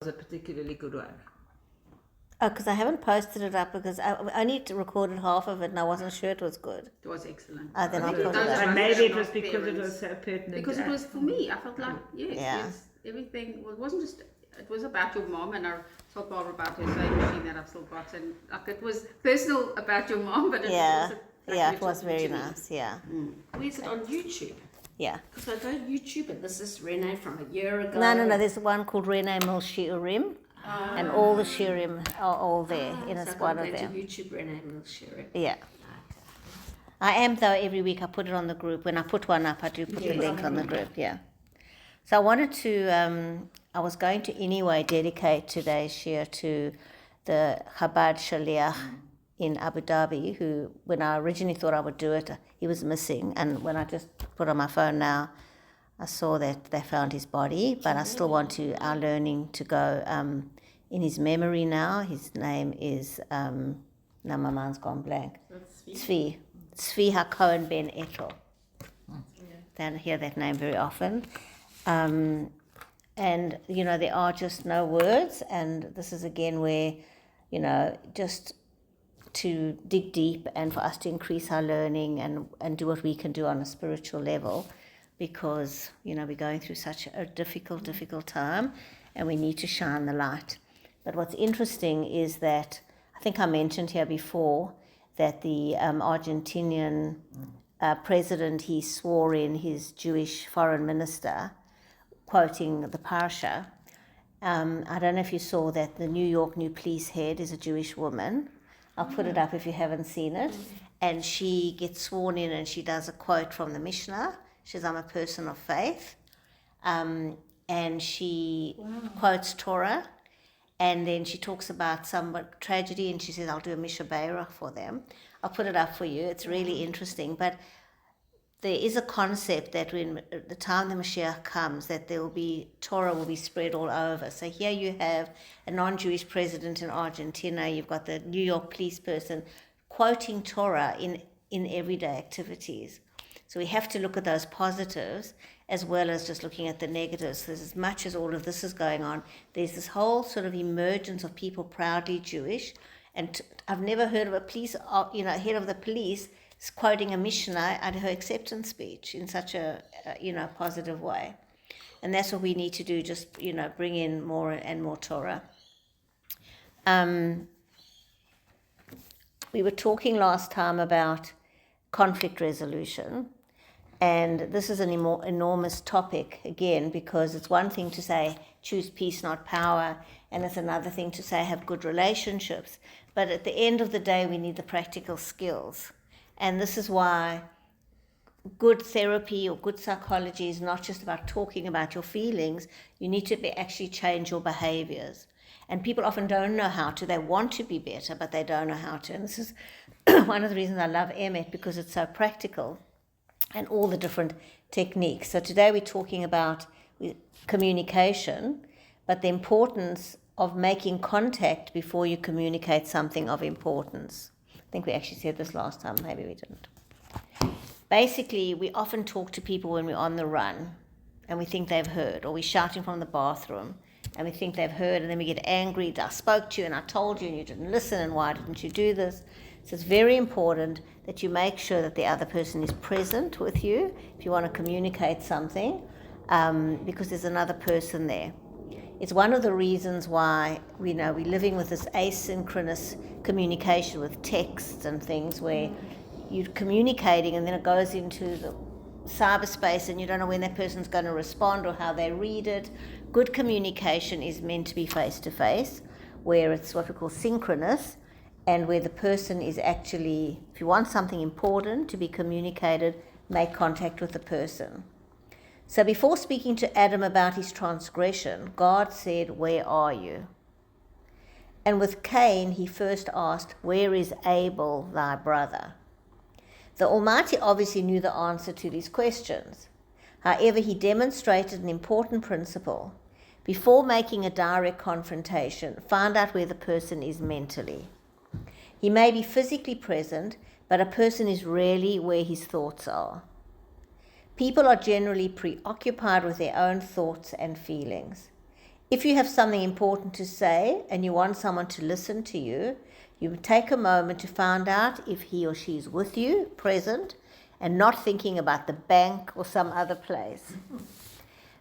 was a particularly good one. Oh, because I haven't posted it up because I only recorded half of it and I wasn't sure it was good. It was excellent. Oh, then I'll Maybe put those it up. of And us maybe that it are was not because it was parents, so pertinent. because it was for me. I felt like Yeah. everything. Well, it wasn't just. It was about your mom, and I told Barbara about her sewing machine that I've still got, and like it was personal about your mom, but it Yeah. was also like Yeah, you it was talking very to me. nice. Yeah. Where's it on YouTube? Yeah. Because I go to YouTube and this is Renee from a year ago. No. There's one called Renee Mill Shiurim, and all the Shiurim are all there. So It's I've one got of to go them. to YouTube, Renee Milshire. Yeah. I am, though, every week I put it on the group. When I put one up, I do put the link on the group, yeah. So I wanted to, I was going to anyway dedicate today's share to the Chabad Shaliach in Abu Dhabi, who, when I originally thought I would do it, he was missing. And when I just put on my phone now, I saw that they found his body, but I still want our learning to go in his memory now. His name is, now my mind's gone blank. Tzvi HaKohen Ben Etel. Don't hear that name very often. And, there are just no words. And this is again where, just to dig deep and for us to increase our learning and do what we can do on a spiritual level, because, we're going through such a difficult time and we need to shine the light. But what's interesting is that, I think I mentioned here before, that the Argentinian president, he swore in his Jewish foreign minister, quoting the Parsha. I don't know if you saw that the New York new police head is a Jewish woman. I'll put it up if you haven't seen it. And she gets sworn in and she does a quote from the Mishnah. She says, I'm a person of faith. And she quotes Torah. And then she talks about some tragedy and she says, I'll do a Misha Beirach for them. I'll put it up for you. It's really interesting. But there is a concept that when the time the Mashiach comes, that Torah will be spread all over. So here you have a non-Jewish president in Argentina. You've got the New York police person quoting Torah in everyday activities. So we have to look at those positives as well as just looking at the negatives. Because as much as all of this is going on, there's this whole sort of emergence of people proudly Jewish. And I've never heard of a police, head of the police quoting a Mishnah at her acceptance speech in such a positive way. And that's what we need to do, just, bring in more and more Torah. We were talking last time about conflict resolution. And this is an enormous topic, again, because it's one thing to say, choose peace, not power, and it's another thing to say, have good relationships. But at the end of the day, we need the practical skills. And this is why good therapy or good psychology is not just about talking about your feelings. You need to actually change your behaviors. And people often don't know how to. They want to be better, but they don't know how to. And this is one of the reasons I love Emet, because it's so practical and all the different techniques. So today we're talking about communication, but the importance of making contact before you communicate something of importance. I think we actually said this last time, maybe we didn't. Basically, we often talk to people when we're on the run and we think they've heard, or we're shouting from the bathroom and we think they've heard, and then we get angry. I spoke to you and I told you and you didn't listen, and why didn't you do this? So it's very important that you make sure that the other person is present with you if you want to communicate something, because there's another person there. It's one of the reasons why we're living with this asynchronous communication with texts and things, where you're communicating and then it goes into the cyberspace and you don't know when that person's going to respond or how they read it. Good communication is meant to be face-to-face, where it's what we call synchronous, and where the person is actually, if you want something important to be communicated, make contact with the person. So before speaking to Adam about his transgression, God said, "Where are you?" And with Cain, he first asked, "Where is Abel, thy brother?" The Almighty obviously knew the answer to these questions. However, he demonstrated an important principle. Before making a direct confrontation, find out where the person is mentally. He may be physically present, but a person is rarely where his thoughts are. People are generally preoccupied with their own thoughts and feelings. If you have something important to say and you want someone to listen to you, you take a moment to find out if he or she is with you, present, and not thinking about the bank or some other place.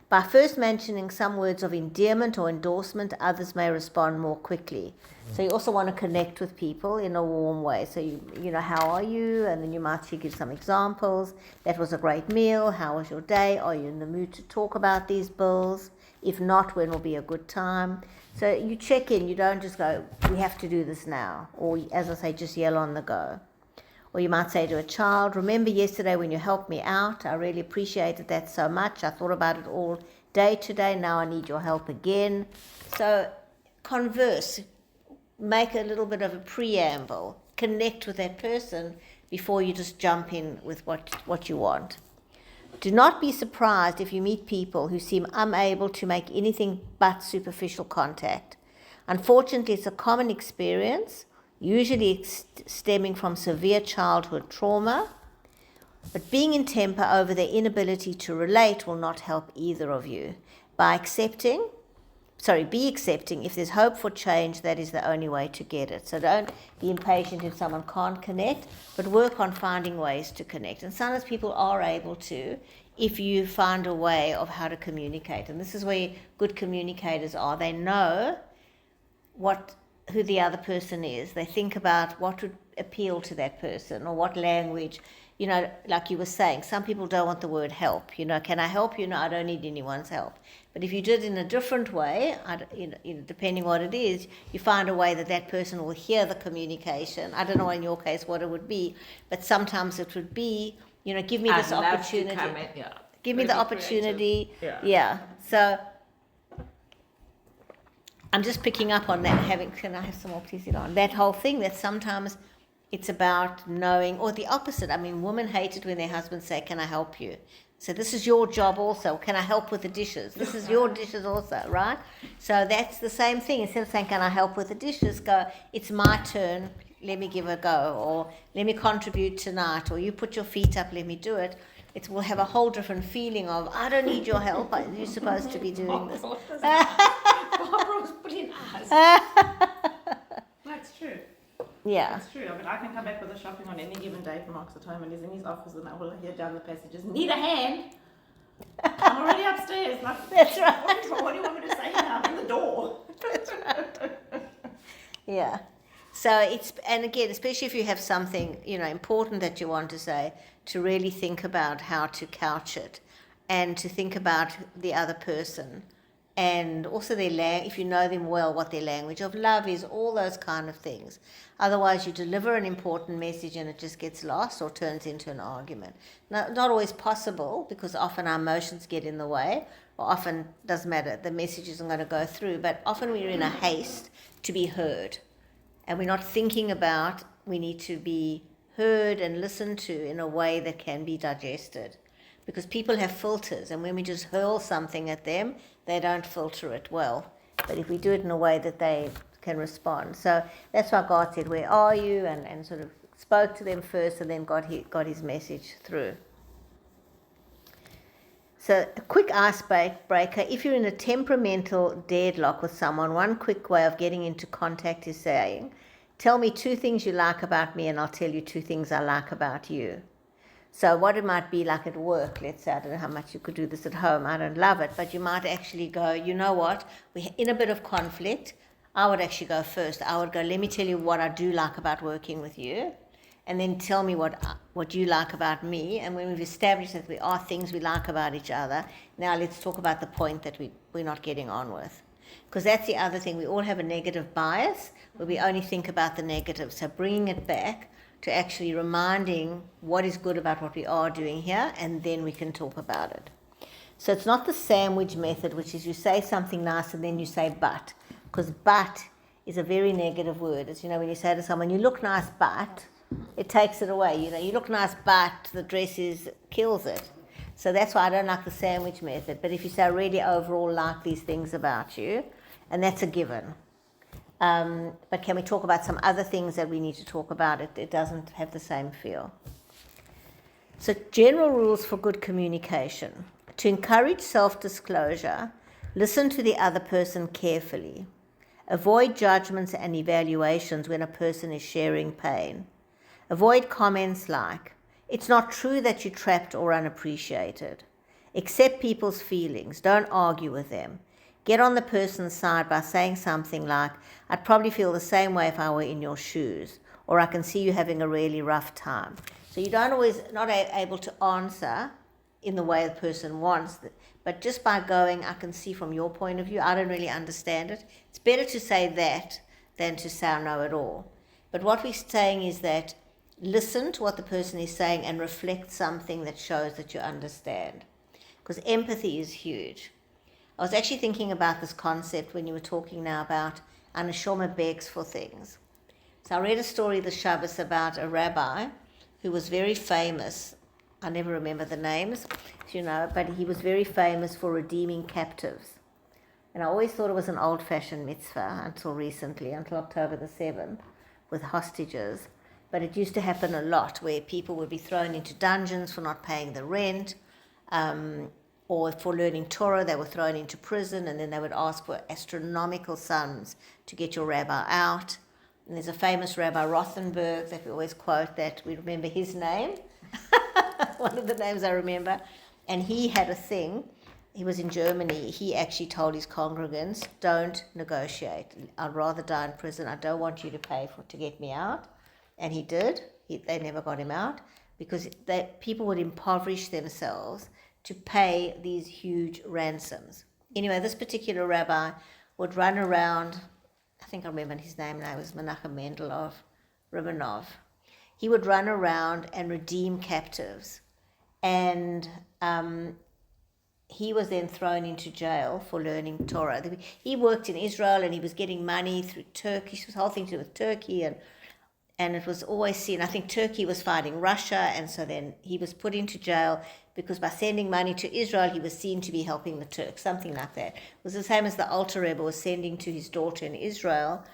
By first mentioning some words of endearment or endorsement, others may respond more quickly. So you also want to connect with people in a warm way. So you know, how are you? And then you might actually give some examples. That was a great meal. How was your day? Are you in the mood to talk about these bills? If not, when will be a good time? So you check in. You don't just go, we have to do this now. Or as I say, just yell on the go. Or you might say to a child, remember yesterday when you helped me out? I really appreciated that so much. I thought about it all day today. Now I need your help again. So converse. Make a little bit of a preamble. Connect with that person before you just jump in with what you want. Do not be surprised if you meet people who seem unable to make anything but superficial contact. Unfortunately, it's a common experience, usually stemming from severe childhood trauma, but being in temper over their inability to relate will not help either of you. Be accepting. If there's hope for change, that is the only way to get it. So don't be impatient if someone can't connect, but work on finding ways to connect. And sometimes people are able to if you find a way of how to communicate. And this is where good communicators are. They know who the other person is. They think about what would appeal to that person or what language. You know, like you were saying, some people don't want the word help. You know, can I help you? No, I don't need anyone's help. But if you did it in a different way, depending what it is, you find a way that person will hear the communication. I don't know in your case what it would be, but sometimes it would be, give me this opportunity. Give me the opportunity. Yeah. So I'm just picking up on that. Can I have some more, please? That whole thing that sometimes it's about knowing, or the opposite. I mean, women hate it when their husbands say, can I help you? So this is your job also. Can I help with the dishes? This is your dishes also, right? So that's the same thing. Instead of saying, can I help with the dishes, go, it's my turn, let me give a go, or let me contribute tonight, or you put your feet up, let me do it. It will have a whole different feeling of, I don't need your help, you're supposed to be doing this. Barbara was putting us. That's true. Yeah. That's true. I mean, I can come back with the shopping on any given day from Mark's at home and he's in his office and I will hear down the passages, need a hand. I'm already upstairs. Like, That's right. What do you want me to say now? I'm in the door. That's right. Yeah. So and again, especially if you have something, important that you want to say, to really think about how to couch it and to think about the other person. And also if you know them well, what their language of love is, all those kind of things. Otherwise, you deliver an important message and it just gets lost or turns into an argument. Now, not always possible, because often our emotions get in the way, or often, doesn't matter, the message isn't going to go through, but often we're in a haste to be heard. And we're not thinking about, we need to be heard and listened to in a way that can be digested. Because people have filters, and when we just hurl something at them, they don't filter it well. But if we do it in a way that they can respond. So that's why God said, where are you? And sort of spoke to them first and then got his message through. So a quick icebreaker. If you're in a temperamental deadlock with someone, one quick way of getting into contact is saying, tell me 2 things you like about me and I'll tell you 2 things I like about you. So what it might be like at work, let's say, I don't know how much you could do this at home, I don't love it, but you might actually go, you know what, we're in a bit of conflict. I would actually go first. I would go, let me tell you what I do like about working with you, and then tell me what you like about me. And when we've established that there are things we like about each other, now let's talk about the point that we're not getting on with. Because that's the other thing, we all have a negative bias where we only think about the negative. So bringing it back to actually reminding what is good about what we are doing here, and then we can talk about it. So it's not the sandwich method, which is you say something nice and then you say but, because but is a very negative word. It's, when you say to someone, you look nice but, it takes it away. You look nice but the dress kills it. So that's why I don't like the sandwich method. But if you say, I really overall like these things about you, and that's a given. But can we talk about some other things that we need to talk about? It doesn't have the same feel. So general rules for good communication. To encourage self-disclosure, Listen to the other person carefully. Avoid judgments and evaluations when a person is sharing pain. Avoid comments like, "It's not true that you're trapped or unappreciated." Accept people's feelings. Don't argue with them. Get on the person's side by saying something like, "I'd probably feel the same way if I were in your shoes," or "I can see you having a really rough time." So you don't always, not able to answer in the way the person wants, but just by going, "I can see from your point of view, I don't really understand it." It's better to say that than to say I know it all. But what we're saying is that listen to what the person is saying and reflect something that shows that you understand. Because empathy is huge. I was actually thinking about this concept when you were talking now about Anashoma begs for things. So I read a story this Shabbos about a rabbi who was very famous. I never remember the names, but he was very famous for redeeming captives. And I always thought it was an old-fashioned mitzvah until recently, until October the 7th, with hostages. But it used to happen a lot where people would be thrown into dungeons for not paying the rent, or for learning Torah, they were thrown into prison, and then they would ask for astronomical sums to get your rabbi out. And there's a famous Rabbi Rothenberg that we always quote, that we remember his name. One of the names I remember. And he had a thing. He was in Germany. He actually told his congregants, "Don't negotiate. I'd rather die in prison. I don't want you to pay to get me out." And he did. They never got him out because people would impoverish themselves to pay these huge ransoms. Anyway, this particular rabbi would run around. I think I remember his name now. It was Menachem Mendel of Ribanov. He would run around and redeem captives. And he was then thrown into jail for learning Torah. He worked in Israel and he was getting money through Turkey. It was the whole thing to do with Turkey. And it was always seen, I think Turkey was fighting Russia. And so then he was put into jail because by sending money to Israel, he was seen to be helping the Turks, something like that. It was the same as the Alter Rebbe was sending to his daughter in Israel.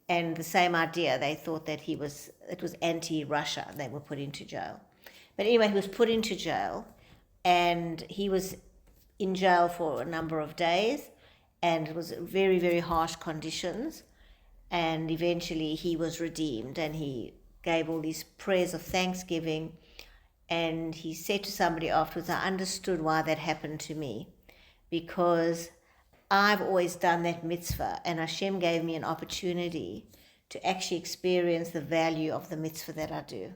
And the same idea, they thought that it was anti-Russia. They were put into jail. But anyway, he was put into jail, and he was in jail for a number of days, and it was very, very harsh conditions. And eventually he was redeemed, and he gave all these prayers of thanksgiving. And he said to somebody afterwards, "I understood why that happened to me, because I've always done that mitzvah, and Hashem gave me an opportunity to actually experience the value of the mitzvah that I do.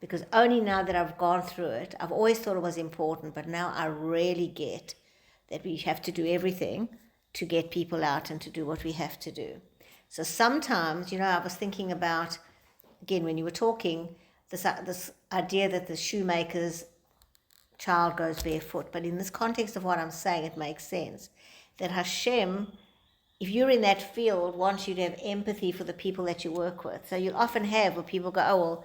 Because only now that I've gone through it, I've always thought it was important, but now I really get that we have to do everything to get people out and to do what we have to do." So sometimes, I was thinking about, again, when you were talking, this idea that the shoemaker's child goes barefoot. But in this context of what I'm saying, it makes sense. That Hashem, if you're in that field, wants you to have empathy for the people that you work with. So you'll often have where people go, "Oh, well,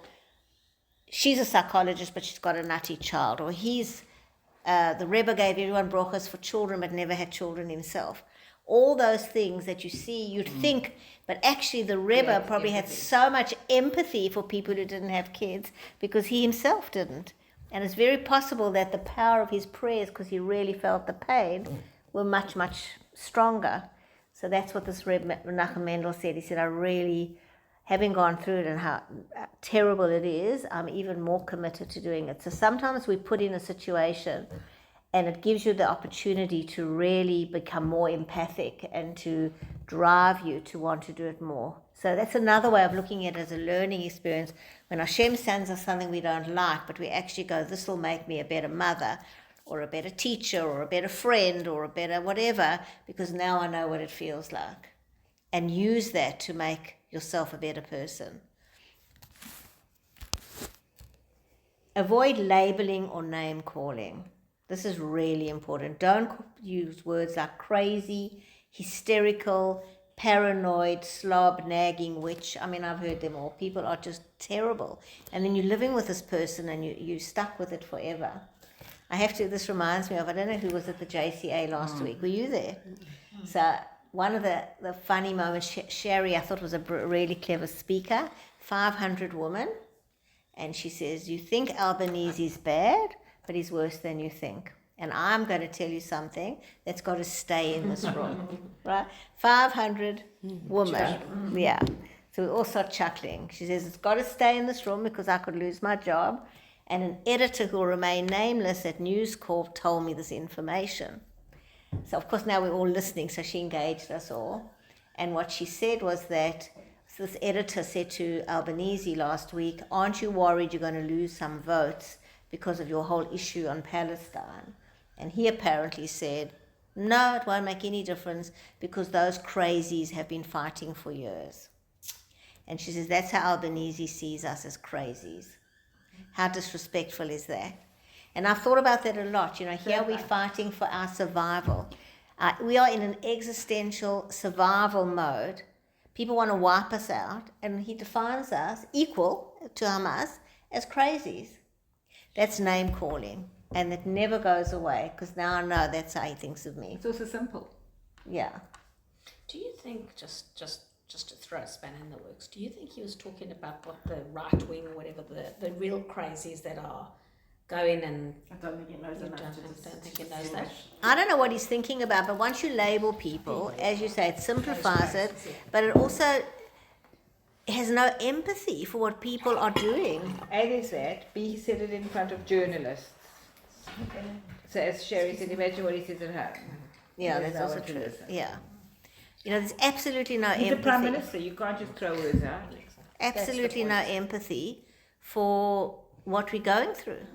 she's a psychologist, but she's got a nutty child." Or the Rebbe gave everyone brachas for children, but never had children himself. All those things that you see, you'd think, but actually the Rebbe probably had so much empathy for people who didn't have kids because he himself didn't. And it's very possible that the power of his prayers, because he really felt the pain, were much, much stronger. So that's what this Rebbe Menachem Mendel said. He said, "I really, having gone through it and how terrible it is, I'm even more committed to doing it." So sometimes we put in a situation and it gives you the opportunity to really become more empathic and to drive you to want to do it more. So that's another way of looking at it as a learning experience. When Hashem sends us something we don't like, but we actually go, "This will make me a better mother or a better teacher or a better friend or a better whatever, because now I know what it feels like." And use that to make yourself a better person. Avoid labeling or name calling. This is really important. Don't use words like crazy, hysterical, paranoid, slob, nagging, witch. I mean, I've heard them all. People are just terrible. And then you're living with this person and you're stuck with it forever. This reminds me of, I don't know who was at the JCA last week. Were you there? So one of the funny moments, Sherry, I thought was a really clever speaker, 500 woman. And she says, "You think Albanese is bad, but he's worse than you think." And I'm going to tell you something that's got to stay in this room, right? 500 women, yeah. So we all start chuckling. She says, it's got to stay in this room because I could lose my job. And an editor who will remain nameless at News Corp told me this information. So, of course, now we're all listening, so she engaged us all. And what she said was that this editor said to Albanese last week, aren't you worried you're going to lose some votes because of your whole issue on Palestine? And he apparently said, no, it won't make any difference because those crazies have been fighting for years. And she says, that's how Albanese sees us, as crazies. How disrespectful is that? And I've thought about that a lot. You know, here we're fighting for our survival. We are in an existential survival mode. People want to wipe us out, and he defines us, equal to Hamas, as crazies. That's name calling, and it never goes away, because now I know that's how he thinks of me. It's also simple. Yeah. Do you think, just to throw a spanner in the works, do you think he was talking about what the right wing or whatever, the real crazies that are going and... I don't think he knows You enough don't to think he knows that? I don't know what he's thinking about, but once you label people, as you say, it simplifies it, but it also has no empathy for what people are doing. A, there's that. B, he said it in front of journalists. So as Sherry said, imagine what he says at home. Yeah, There's that's no also one to true. listen. Yeah. You know, there's absolutely no He's empathy. the Prime Minister, you can't just throw words out. Absolutely no empathy for what we're going through.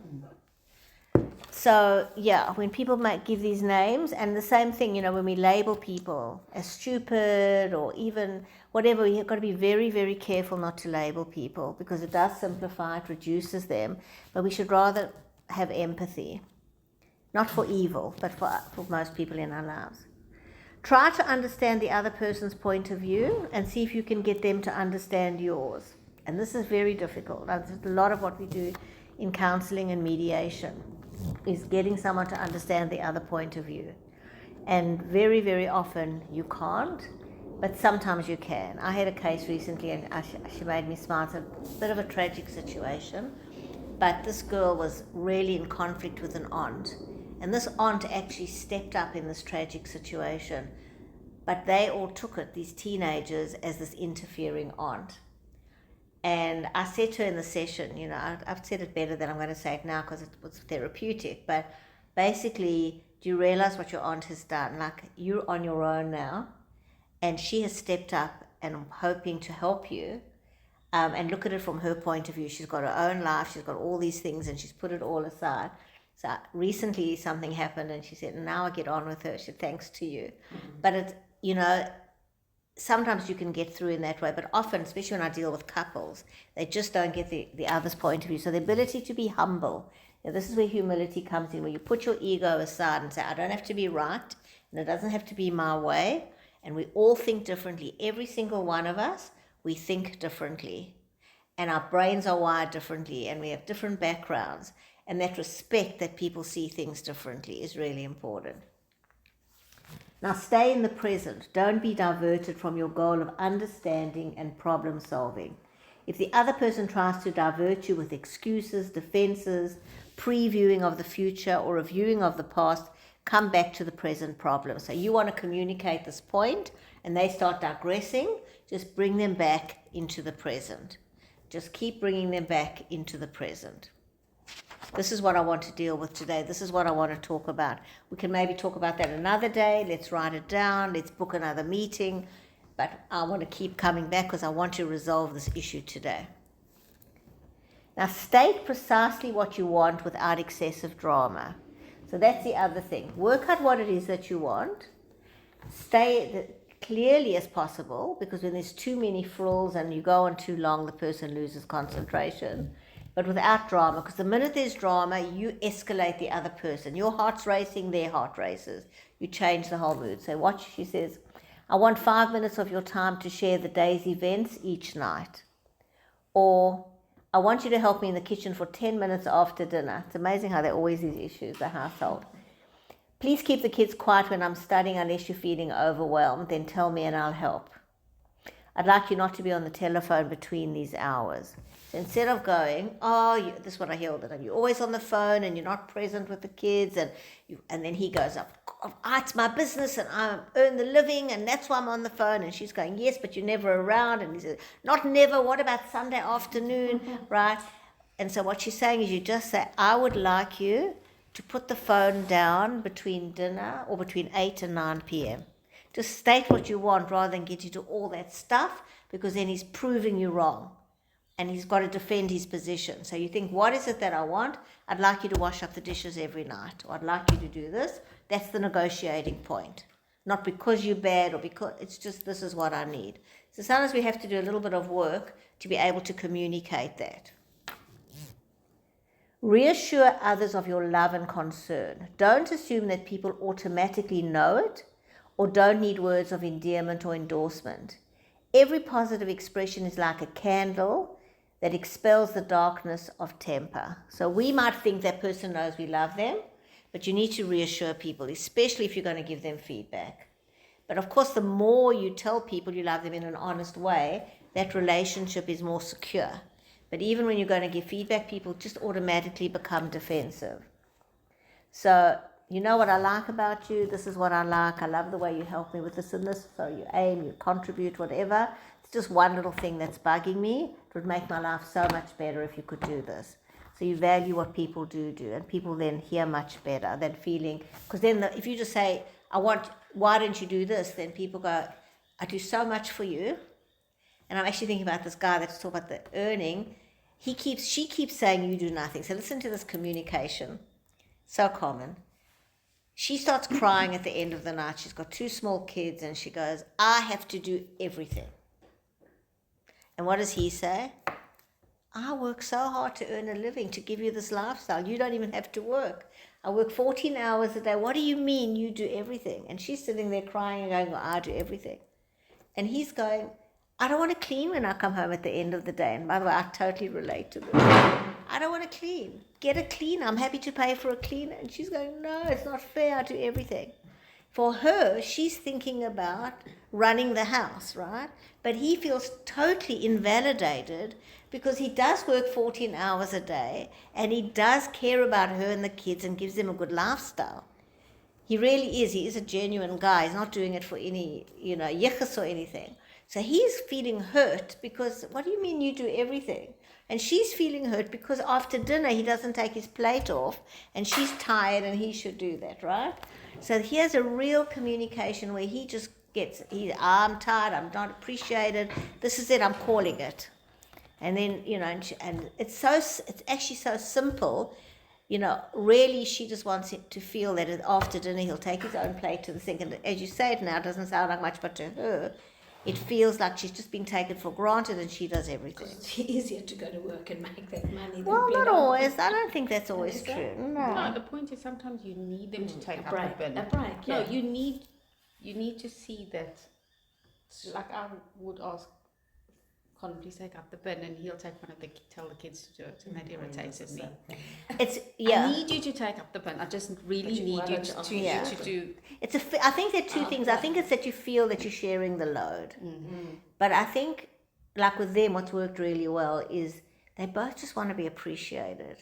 So, yeah, when people might give these names, and the same thing, you know, when we label people as stupid or even whatever, we've got to be very, very careful not to label people because it does simplify, it reduces them, but we should rather have empathy. Not for evil, but for most people in our lives. Try to understand the other person's point of view and see if you can get them to understand yours. And this is very difficult. That's a lot of what we do in counseling and mediation is getting someone to understand the other point of view. And very, very often you can't, but sometimes you can. I had a case recently and she made me smile. It's a bit of a tragic situation, but this girl was really in conflict with an aunt. And this aunt actually stepped up in this tragic situation, but they all took it, these teenagers, as this interfering aunt. And I said to her in the session, you know, I've said it better than I'm going to say it now because it was therapeutic, but basically, do you realize what your aunt has done? Like, you're on your own now, and she has stepped up and I'm hoping to help you. And look at it from her point of view. She's got her own life, she's got all these things, and she's put it all aside. So recently something happened and she said, now I get on with her. She said, thanks to you. Mm-hmm. But it, you know, sometimes you can get through in that way, but often, especially when I deal with couples, they just don't get the other's point of view. So the ability to be humble, you know, this is where humility comes in, where you put your ego aside and say, I don't have to be right, and it doesn't have to be my way, and we all think differently. Every single one of us, we think differently, and our brains are wired differently, and we have different backgrounds, and that respect that people see things differently is really important. Now stay in the present. Don't be diverted from your goal of understanding and problem solving. If the other person tries to divert you with excuses, defenses, previewing of the future, or reviewing of the past, come back to the present problem. So you want to communicate this point and they start digressing, just bring them back into the present. Just keep bringing them back into the present. This is what I want to deal with today. This is what I want to talk about. We can maybe talk about that another day. Let's write it down. Let's book another meeting. But I want to keep coming back because I want to resolve this issue today. Now, state precisely what you want without excessive drama. So that's the other thing. Work out what it is that you want. Stay clearly as possible, because when there's too many frills and you go on too long, the person loses concentration. But without drama, because the minute there's drama, you escalate the other person. Your heart's racing, their heart races. You change the whole mood. So watch, she says, I want 5 minutes of your time to share the day's events each night. Or, I want you to help me in the kitchen for 10 minutes after dinner. It's amazing how there are always these issues, the household. Please keep the kids quiet when I'm studying unless you're feeling overwhelmed. Then tell me and I'll help. I'd like you not to be on the telephone between these hours. So instead of going, oh, this is what I hear all the time, you're always on the phone and you're not present with the kids, and then he goes up, it's my business and I earn the living and that's why I'm on the phone. And she's going, yes, but you're never around. And he says, not never, what about Sunday afternoon, right? And so what she's saying is you just say, I would like you to put the phone down between dinner or between 8 and 9 p.m. Just state what you want rather than get you to all that stuff, because then he's proving you wrong and he's got to defend his position. So you think, what is it that I want? I'd like you to wash up the dishes every night, or I'd like you to do this. That's the negotiating point. Not because you're bad or because it's just this is what I need. So sometimes we have to do a little bit of work to be able to communicate that. Reassure others of your love and concern. Don't assume that people automatically know it or don't need words of endearment or endorsement. Every positive expression is like a candle that expels the darkness of temper. So we might think that person knows we love them, but you need to reassure people, especially if you're going to give them feedback. But of course, the more you tell people you love them in an honest way, that relationship is more secure. But even when you're going to give feedback, people just automatically become defensive. So, you know what I like about you, this is what I like, I love the way you help me with this and this, so you aim, you contribute, whatever. It's just one little thing that's bugging me. It would make my life so much better if you could do this. So you value what people do, and people then hear much better than feeling, because then if you just say, why don't you do this, then people go, I do so much for you. And I'm actually thinking about this guy that's talking about the earning. She keeps saying you do nothing. So listen to this communication. So common. She starts crying at the end of the night. She's got 2 small kids and she goes, I have to do everything. And what does he say? I work so hard to earn a living, to give you this lifestyle. You don't even have to work. I work 14 hours a day. What do you mean you do everything? And she's sitting there crying and going, well, I do everything. And he's going, I don't want to clean when I come home at the end of the day. And by the way, I totally relate to this. I don't want to clean. Get a cleaner. I'm happy to pay for a cleaner. And she's going, no, it's not fair. I do everything. For her, she's thinking about running the house, right? But he feels totally invalidated because he does work 14 hours a day and he does care about her and the kids and gives them a good lifestyle. He really is. He is a genuine guy. He's not doing it for any, yichus or anything. So he's feeling hurt because, what do you mean you do everything? And she's feeling hurt because after dinner he doesn't take his plate off and she's tired and he should do that, right? So here's a real communication where he just gets, I'm tired, I'm not appreciated, this is it, I'm calling it. And then, and it's actually so simple, really she just wants him to feel that after dinner he'll take his own plate to the sink. And as you say it now, it doesn't sound like much, but to her, it feels like she's just been taken for granted and she does everything. It's easier to go to work and make that money than Well, be not at home. always. I don't think that's always true. No, the point is sometimes you need them to take A up break, the bin. a break, No, yeah. you need to see that. Like I would ask, Colin, please take up the bin, and he'll take one of tell the kids to do it, and that irritated me. It's I need you to take up the bin. I just really But you need you won't to, Yeah. to do. I think there are two things. I think it's that you feel that you're sharing the load. But I think, like with them, what's worked really well is they both just want to be appreciated.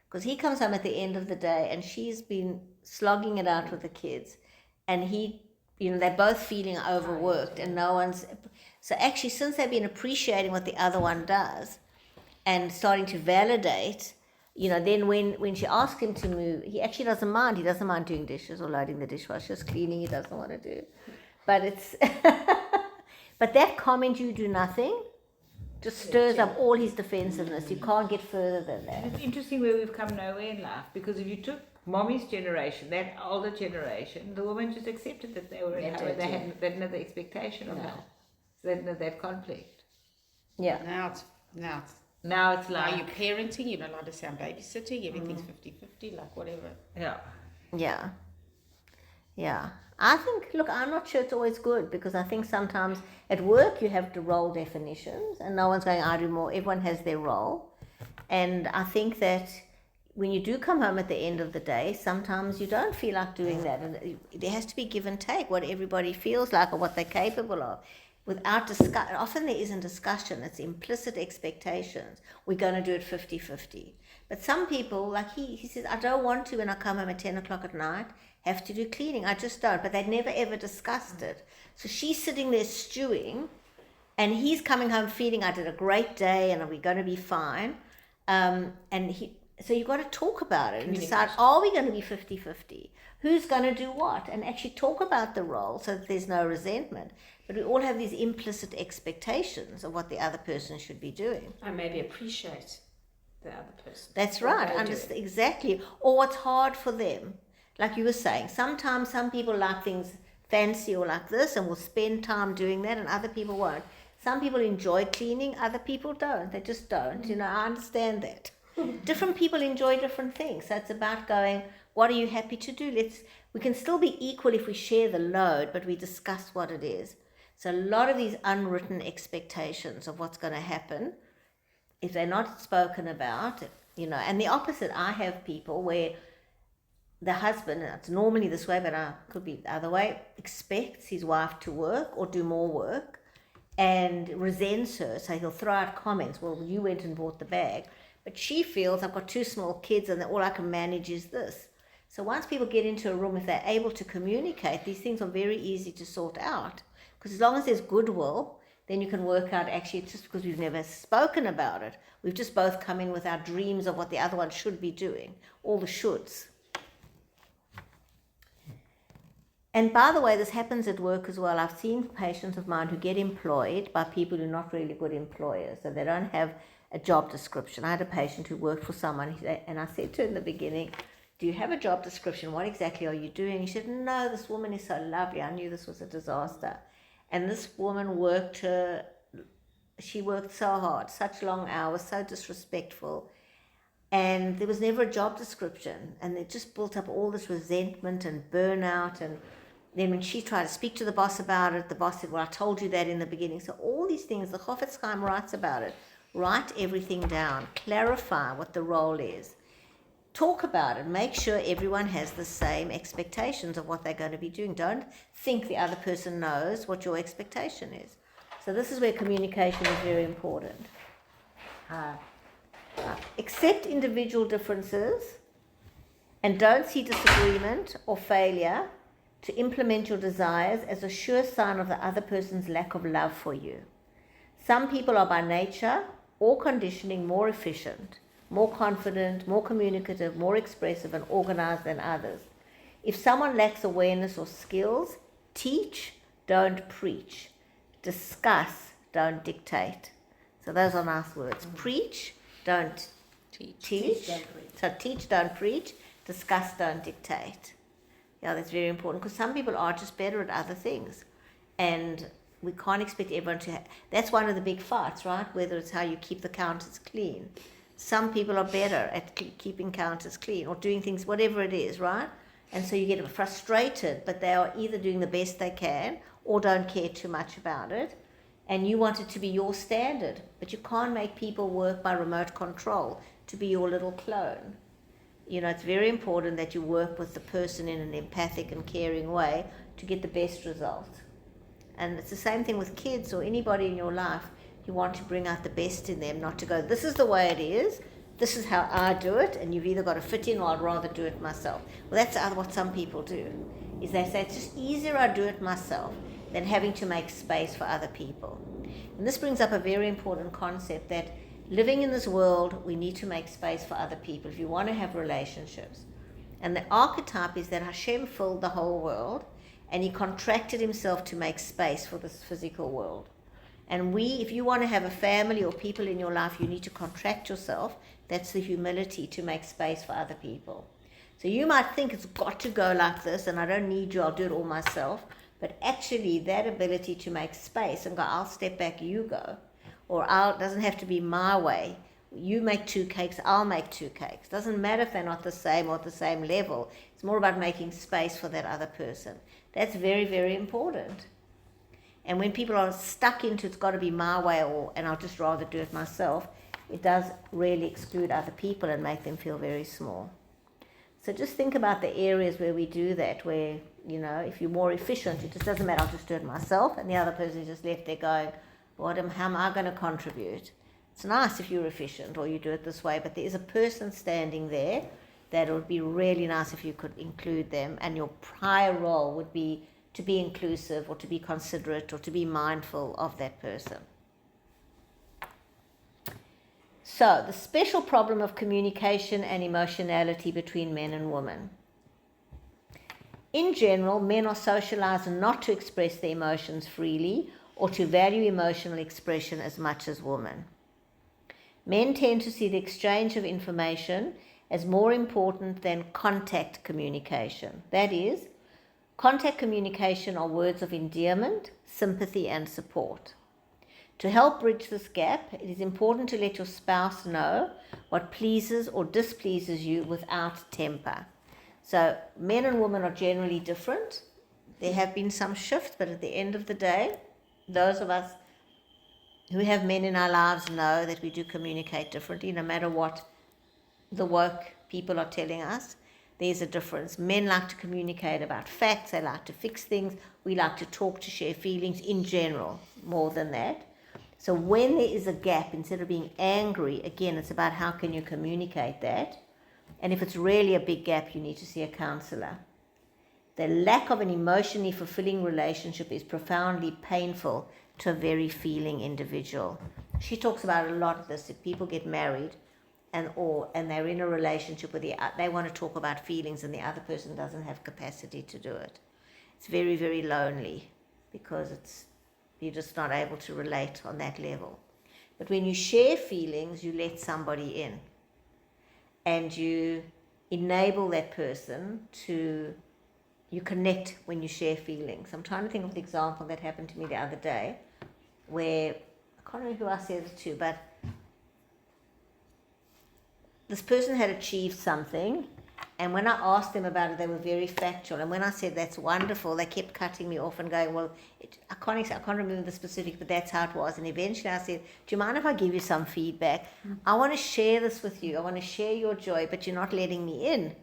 Because he comes home at the end of the day and she's been slogging it out with the kids. And they're both feeling overworked and no one's... So actually, since they've been appreciating what the other one does and starting to validate, then when she asks him to move, he actually doesn't mind. He doesn't mind doing dishes or loading the dishwasher, just cleaning he doesn't want to do. But it's... But that comment, you do nothing, just stirs up all his defensiveness. You can't get further than that. It's interesting where we've come nowhere in life, because if you took mommy's generation, that older generation, the women just accepted that they were in power. They had no expectation of that. So they didn't have that conflict. Yeah. Now it's Now like you're parenting, you're not allowed to say I'm babysitting, everything's 50-50, like whatever. Yeah. I think, look, I'm not sure it's always good, because I think sometimes at work you have the role definitions and no one's going, I do more. Everyone has their role. And I think that when you do come home at the end of the day, sometimes you don't feel like doing that. And there has to be give and take, what everybody feels like or what they're capable of. without discuss. Often there isn't discussion, it's implicit expectations. We're going to do it 50-50. But some people, like he says, I don't want to when I come home at 10 o'clock at night, have to do cleaning. I just don't. But they'd never ever discussed it. So she's sitting there stewing, and he's coming home feeling, I did a great day and we're going to be fine. So you've got to talk about it and decide, are we going to be 50-50? Who's going to do what? And actually talk about the role so that there's no resentment. But we all have these implicit expectations of what the other person should be doing. And maybe appreciate the other person. That's what right. they're Understand doing. exactly. Or what's hard for them. Like you were saying, sometimes some people like things fancy or like this and will spend time doing that, and other people won't. Some people enjoy cleaning, other people don't. They just don't. You know, I understand that. Different people enjoy different things. So it's about going, what are you happy to do? We can still be equal if we share the load, but we discuss what it is. So a lot of these unwritten expectations of what's going to happen, if they're not spoken about, you know, and the opposite, I have people where the husband, it's normally this way, but it could be the other way, expects his wife to work or do more work and resents her. So he'll throw out comments, well, you went and bought the bag. But she feels, I've got 2 small kids and all I can manage is this. So once people get into a room, if they're able to communicate, these things are very easy to sort out. Because as long as there's goodwill, then you can work out, actually, it's just because we've never spoken about it. We've just both come in with our dreams of what the other one should be doing. All the shoulds. And by the way, this happens at work as well. I've seen patients of mine who get employed by people who are not really good employers. So they don't have a job description. I had a patient who worked for someone, and I said to her in the beginning, do you have a job description? What exactly are you doing? He said, no, this woman is so lovely. I knew this was a disaster. And this woman she worked so hard, such long hours, so disrespectful. And there was never a job description. And it just built up all this resentment and burnout. And then when she tried to speak to the boss about it, the boss said, well, I told you that in the beginning. So all these things, the Chofetz Chaim writes about it. Write everything down. Clarify what the role is. Talk about it. Make sure everyone has the same expectations of what they're going to be doing. Don't think the other person knows what your expectation is. So this is where communication is very important. Accept individual differences and don't see disagreement or failure to implement your desires as a sure sign of the other person's lack of love for you. Some people are by nature or conditioning more efficient, more confident, more communicative, more expressive and organized than others. If someone lacks awareness or skills, teach, don't preach. Discuss, don't dictate. So those are nice words. Preach, don't teach. So teach, don't preach. Discuss, don't dictate. Yeah, that's very important because some people are just better at other things. And we can't expect everyone to that's one of the big fights, right? Whether it's how you keep the counters clean. Some people are better at keeping counters clean or doing things, whatever it is, right? And so you get frustrated, but they are either doing the best they can or don't care too much about it. And you want it to be your standard, but you can't make people work by remote control to be your little clone. You know, it's very important that you work with the person in an empathic and caring way to get the best result. And it's the same thing with kids or anybody in your life. You want to bring out the best in them, not to go, this is the way it is, this is how I do it, and you've either got to fit in or I'd rather do it myself. Well, that's what some people do, is they say, it's just easier I do it myself than having to make space for other people. And this brings up a very important concept that living in this world, we need to make space for other people if you want to have relationships. And the archetype is that Hashem filled the whole world and he contracted himself to make space for this physical world. And if you want to have a family or people in your life, you need to contract yourself. That's the humility to make space for other people. So you might think it's got to go like this and I don't need you, I'll do it all myself. But actually that ability to make space and go, I'll step back, you go. Or it doesn't have to be my way. You make 2 cakes, I'll make 2 cakes. Doesn't matter if they're not the same or at the same level. It's more about making space for that other person. That's very, very important. And when people are stuck into it's got to be my way and I'll just rather do it myself, it does really exclude other people and make them feel very small. So just think about the areas where we do that, where, you know, if you're more efficient, it just doesn't matter, I'll just do it myself, and the other person is just left there going, how am I going to contribute? It's nice if you're efficient or you do it this way, but there is a person standing there that it would be really nice if you could include them, and your prior role would be to be inclusive or to be considerate or to be mindful of that person. So, the special problem of communication and emotionality between men and women. In general, men are socialized not to express their emotions freely or to value emotional expression as much as women. Men tend to see the exchange of information as more important than contact communication. That is, contact communication are words of endearment, sympathy, and support. To help bridge this gap, it is important to let your spouse know what pleases or displeases you without temper. So men and women are generally different. There have been some shifts, but at the end of the day, those of us who have men in our lives know that we do communicate differently, no matter what the woke people are telling us. There's a difference. Men like to communicate about facts, they like to fix things. We like to talk, to share feelings in general, more than that. So when there is a gap, instead of being angry, again, it's about how can you communicate that. And if it's really a big gap, you need to see a counselor. The lack of an emotionally fulfilling relationship is profoundly painful to a very feeling individual. She talks about a lot of this. If people get married and they're in a relationship with they want to talk about feelings and the other person doesn't have capacity to do it. It's very, very lonely because you're just not able to relate on that level. But when you share feelings, you let somebody in and you enable that person you connect when you share feelings. I'm trying to think of the example that happened to me the other day where, I can't remember who I said it to, but this person had achieved something, and when I asked them about it, they were very factual. And when I said, that's wonderful, they kept cutting me off and going, well, I can't remember the specific, but that's how it was. And eventually I said, do you mind if I give you some feedback? I want to share this with you. I want to share your joy, but you're not letting me in.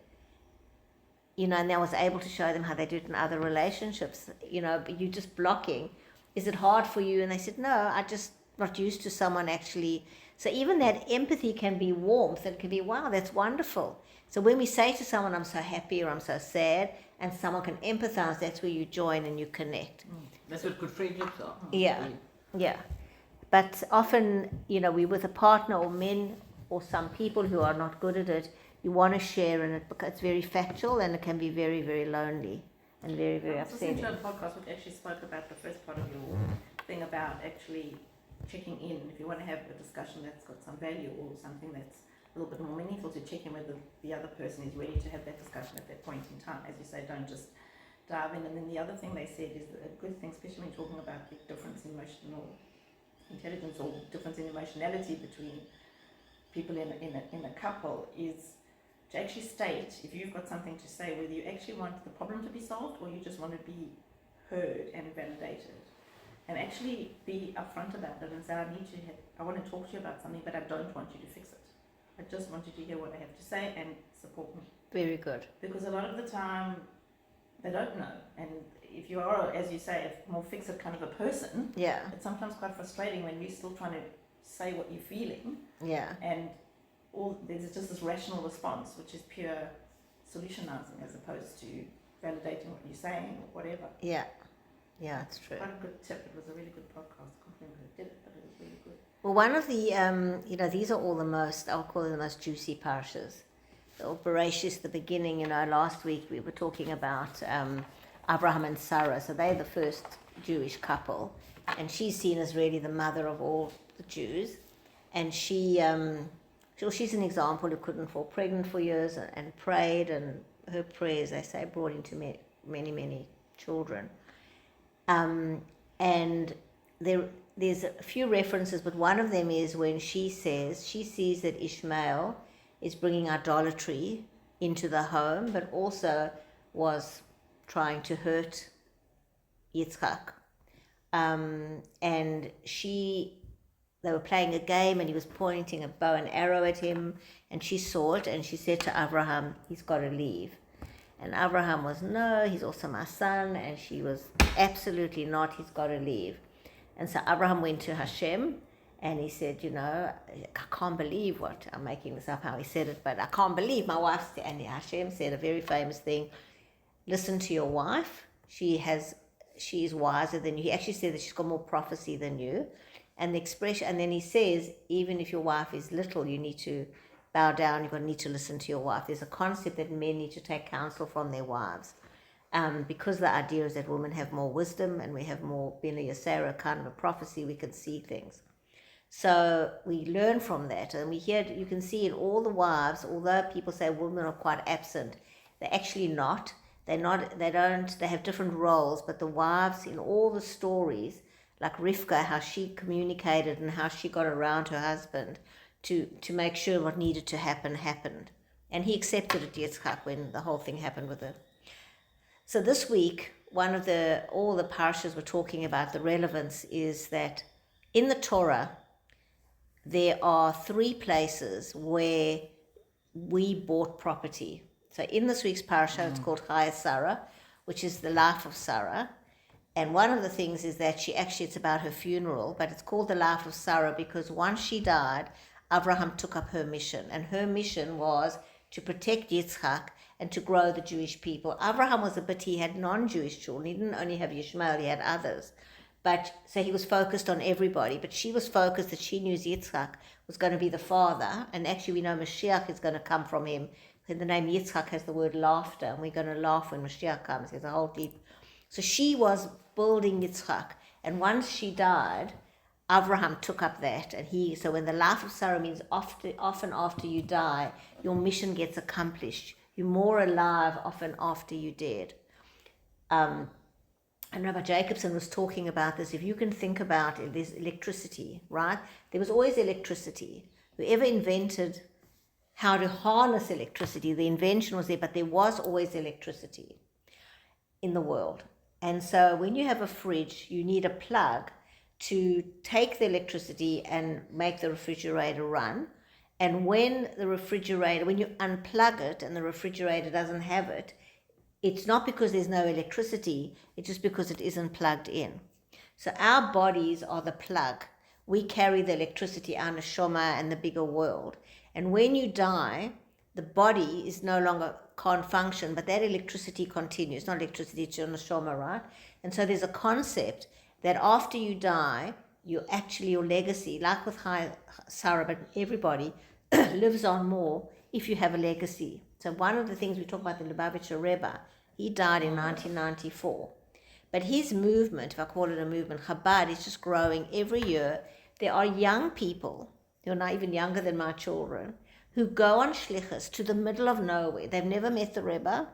You know, and I was able to show them how they do it in other relationships. You know, but you're just blocking. Is it hard for you? And they said, no, I just not used to someone actually. So even that empathy can be warmth and can be, wow, that's wonderful. So when we say to someone, I'm so happy or I'm so sad, and someone can empathize, that's where you join and you connect. That's what good friendships are. Yeah. But often, you know, we're with a partner or men or some people who are not good at it. You want to share in it because it's very factual and it can be very, very lonely and very, very upsetting. I was listening to a podcast which actually spoke about the first part of your thing about actually checking in. If you want to have a discussion that's got some value or something that's a little bit more meaningful, to check in whether the other person is ready to have that discussion at that point in time. As you say, don't just dive in. And then the other thing they said is a good thing, especially when talking about the difference in emotional intelligence or difference in emotionality between people in a couple, is to actually state, if you've got something to say, whether you actually want the problem to be solved or you just want to be heard and validated. And actually be upfront about it and say, I want to talk to you about something, but I don't want you to fix it. I just want you to hear what I have to say and support me. Very good. Because a lot of the time, they don't know. And if you are, as you say, a more fix-it kind of a person, it's sometimes quite frustrating when you're still trying to say what you're feeling. And there's just this rational response, which is pure solutionizing as opposed to validating what you're saying or whatever. Yeah, it's true. Quite a good tip. It was a really good podcast. I can't remember who did it, but it was really good. Well, one of the, these are all the most, I'll call them the most juicy parashas. So Bereshit, the beginning, last week we were talking about Abraham and Sarah. So they're the first Jewish couple. And she's seen as really the mother of all the Jews. And she's an example who couldn't fall pregnant for years and prayed. And her prayers, they say, brought into many, many children. And there's a few references, but one of them is when she says she sees that Ishmael is bringing idolatry into the home, but also was trying to hurt Yitzchak. And she they were playing a game and he was pointing a bow and arrow at him, and she saw it and she said to Abraham, he's got to leave. And Abraham was, no, he's also my son. And she was, absolutely not, he's got to leave. And so Abraham went to Hashem and he said, I can't believe what, I'm making this up how he said it, but I can't believe my wife, and Hashem said a very famous thing, listen to your wife, she is wiser than you. He actually said that she's got more prophecy than you. And the expression, and then he says, even if your wife is little, you need to bow down, you're going to need to listen to your wife. There's a concept that men need to take counsel from their wives. Because the idea is that women have more wisdom and we have more Bina Yasera kind of a prophecy, we can see things. So we learn from that, and we hear, you can see in all the wives, although people say women are quite absent, they're actually not. They have different roles, but the wives in all the stories, like Rivka, how she communicated and how she got around her husband to make sure what needed to happen happened. And he accepted it, Yitzchak, when the whole thing happened with it. So this week, all the parashas were talking about the relevance is that in the Torah, there are 3 places where we bought property. So in this week's parasha, it's called Chayei Sarah, which is the life of Sarah. And one of the things is that it's about her funeral, but it's called the life of Sarah because once she died, Abraham took up her mission. And her mission was to protect Yitzchak and to grow the Jewish people. Abraham was he had non-Jewish children. He didn't only have Yishmael, he had others. But so he was focused on everybody, but she was focused that she knew Yitzchak was going to be the father, and actually we know Mashiach is going to come from him. And the name Yitzchak has the word laughter, and we're going to laugh when Mashiach comes. There's a whole deep. So she was building Yitzchak, and once she died, Abraham took up that, and so when the life of Sarah means often after you die, your mission gets accomplished. You're more alive often after you're dead. And Rabbi Jacobson was talking about this. If you can think about it, there's electricity, right? There was always electricity. Whoever invented how to harness electricity, the invention was there, but there was always electricity in the world. And so when you have a fridge, you need a plug to take the electricity and make the refrigerator run. And when you unplug it and the refrigerator doesn't have it, it's not because there's no electricity, it's just because it isn't plugged in. So our bodies are the plug. We carry the electricity, our neshama, and the bigger world. And when you die, the body is no longer can't function, but that electricity continues. Not electricity, it's your neshama, right? And so there's a concept that after you die, your legacy, like with Sarah, but everybody lives on more if you have a legacy. So one of the things we talk about the Lubavitcher Rebbe, he died in 1994. But his movement, if I call it a movement, Chabad, is just growing every year. There are young people, who are not even younger than my children, who go on shlichus to the middle of nowhere. They've never met the Rebbe.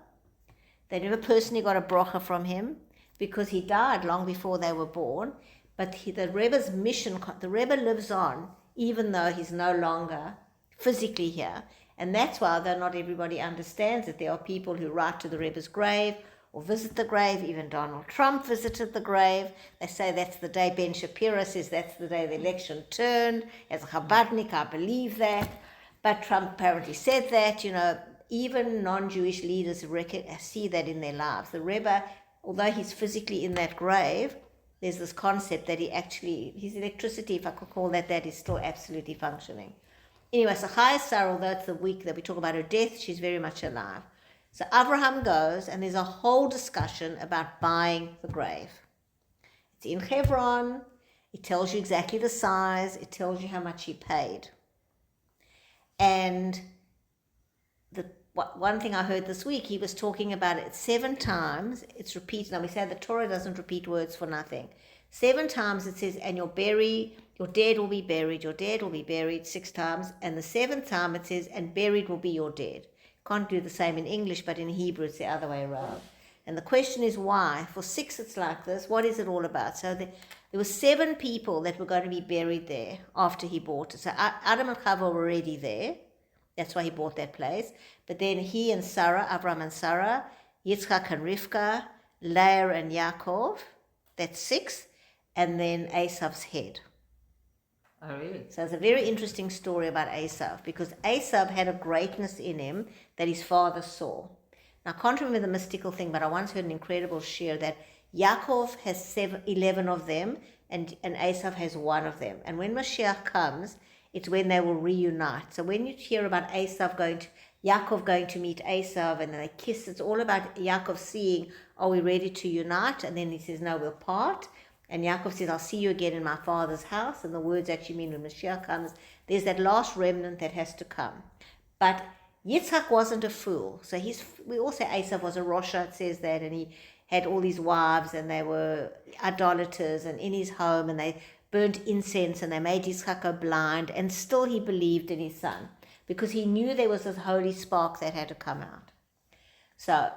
They never personally got a bracha from him because he died long before they were born. But the Rebbe's mission, the Rebbe lives on even though he's no longer physically here. And that's why, though not everybody understands it, there are people who write to the Rebbe's grave or visit the grave. Even Donald Trump visited the grave. They say that's the day Ben Shapiro says that's the day the election turned. As a Chabadnik, I believe that. But Trump apparently said that, even non-Jewish leaders see that in their lives. The Rebbe, although he's physically in that grave, there's this concept that his electricity, if I could call that, is still absolutely functioning. Anyway, so Chayei Sarah, although it's the week that we talk about her death, she's very much alive. So Abraham goes, and there's a whole discussion about buying the grave. It's in Hebron. It tells you exactly the size. It tells you how much he paid. And one thing I heard this week, he was talking about it 7 times. It's repeated. Now we say the Torah doesn't repeat words for nothing. 7 times it says, and your dead will be buried 6 times. And the 7th time it says, and buried will be your dead. Can't do the same in English, but in Hebrew it's the other way around. And the question is why? For 6 it's like this. What is it all about? So there were 7 people that were going to be buried there after he bought it. So Adam and Chava were already there. That's why he bought that place. But then he and Sarah, Abraham and Sarah, Yitzchak and Rivka, Leah and Yaakov, that's 6. And then Esav's head. Oh, really? So it's a very interesting story about Esav, because Esav had a greatness in him that his father saw. Now, I can't remember the mystical thing, but I once heard an incredible share that Yaakov has 11 of them, and Esav has one of them. And when Mashiach comes, it's when they will reunite. So when you hear about Yaakov going to meet Esav, and they kiss, it's all about Yaakov seeing, are we ready to unite? And then he says, no, we'll part. And Yaakov says, I'll see you again in my father's house. And the words actually mean when Mashiach comes, there's that last remnant that has to come. But Yitzhak wasn't a fool. So we all say Esav was a Rosha, it says that, and he had all these wives, and they were idolaters, and in his home, and they burnt incense, and they made Yitzhak go blind, and still he believed in his son, because he knew there was this holy spark that had to come out. So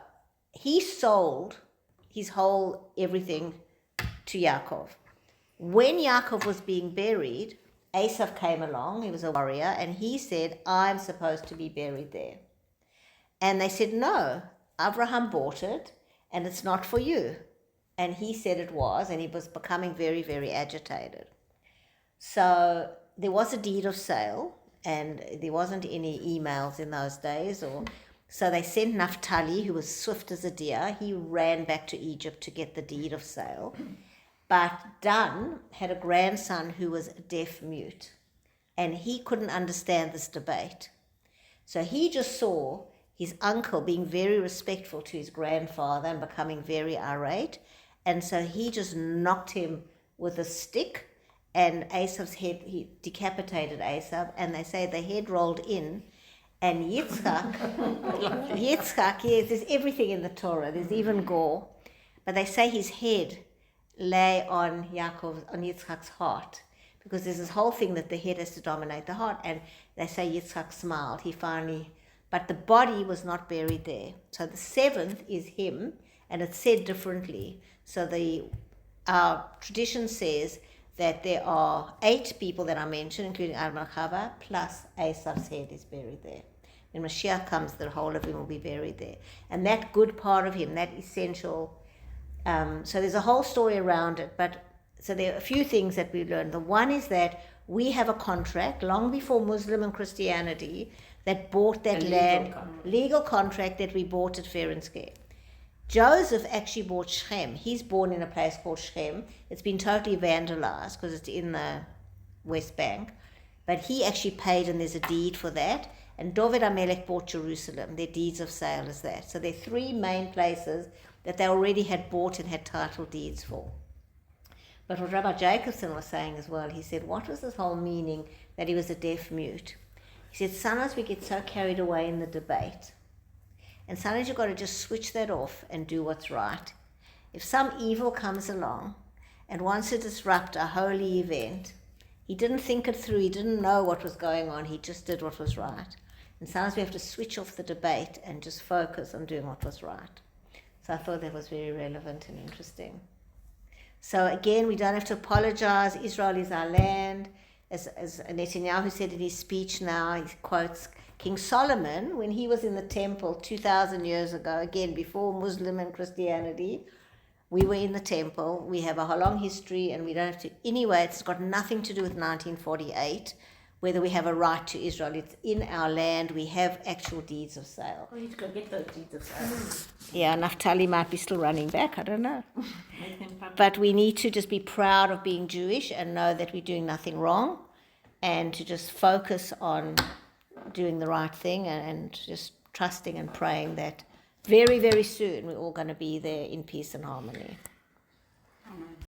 he sold his whole everything to Yaakov. When Yaakov was being buried, Esav came along, he was a warrior, and he said, I'm supposed to be buried there. And they said, no, Abraham bought it, and it's not for you. And he said it was, and he was becoming very, very agitated. So there was a deed of sale, and there wasn't any emails in those days, so they sent Naphtali, who was swift as a deer. He ran back to Egypt to get the deed of sale. But Dan had a grandson who was deaf mute, and he couldn't understand this debate. So he just saw his uncle being very respectful to his grandfather and becoming very irate, and so he just knocked him with a stick, and Esav's head, he decapitated Esav, and they say the head rolled in, and Yitzchak, yes, there's everything in the Torah, there's even gore, but they say his head lay on Yitzchak's heart, because there's this whole thing that the head has to dominate the heart, and they say Yitzchak smiled, but the body was not buried there. So the seventh is him, and it's said differently. So our tradition says that there are 8 people that are mentioned, including Adam Chava, plus Esav's head is buried there. When Mashiach comes, the whole of him will be buried there. And that good part of him, that essential, so there's a whole story around it, but so there are a few things that we learned. The one is that we have a contract long before Muslim and Christianity that bought that land, legal contract that we bought at fair and square. Joseph actually bought Shechem. He's born in a place called Shechem. It's been totally vandalized because it's in the West Bank, but he actually paid, and there's a deed for that. And David HaMelech bought Jerusalem. Their deeds of sale is that. So there are 3 main places that they already had bought and had title deeds for. But what Rabbi Jacobson was saying as well, he said, what was this whole meaning that he was a deaf mute? He said, sometimes we get so carried away in the debate, and sometimes you've got to just switch that off and do what's right. If some evil comes along and wants to disrupt a holy event, he didn't think it through, he didn't know what was going on, he just did what was right. And sometimes we have to switch off the debate and just focus on doing what was right. So I thought that was very relevant and interesting. So again, we don't have to apologize. Israel is our land. As Netanyahu said in his speech now, he quotes King Solomon when he was in the temple 2,000 years ago, again before Muslim and Christianity. We were in the temple. We have a long history, and we don't have to. Anyway, it's got nothing to do with 1948, whether we have a right to Israel. It's in our land. We have actual deeds of sale. We need to go get those deeds of sale. Yeah, Naphtali might be still running back. I don't know. But we need to just be proud of being Jewish and know that we're doing nothing wrong, and to just focus on doing the right thing, and just trusting and praying that very, very soon we're all going to be there in peace and harmony.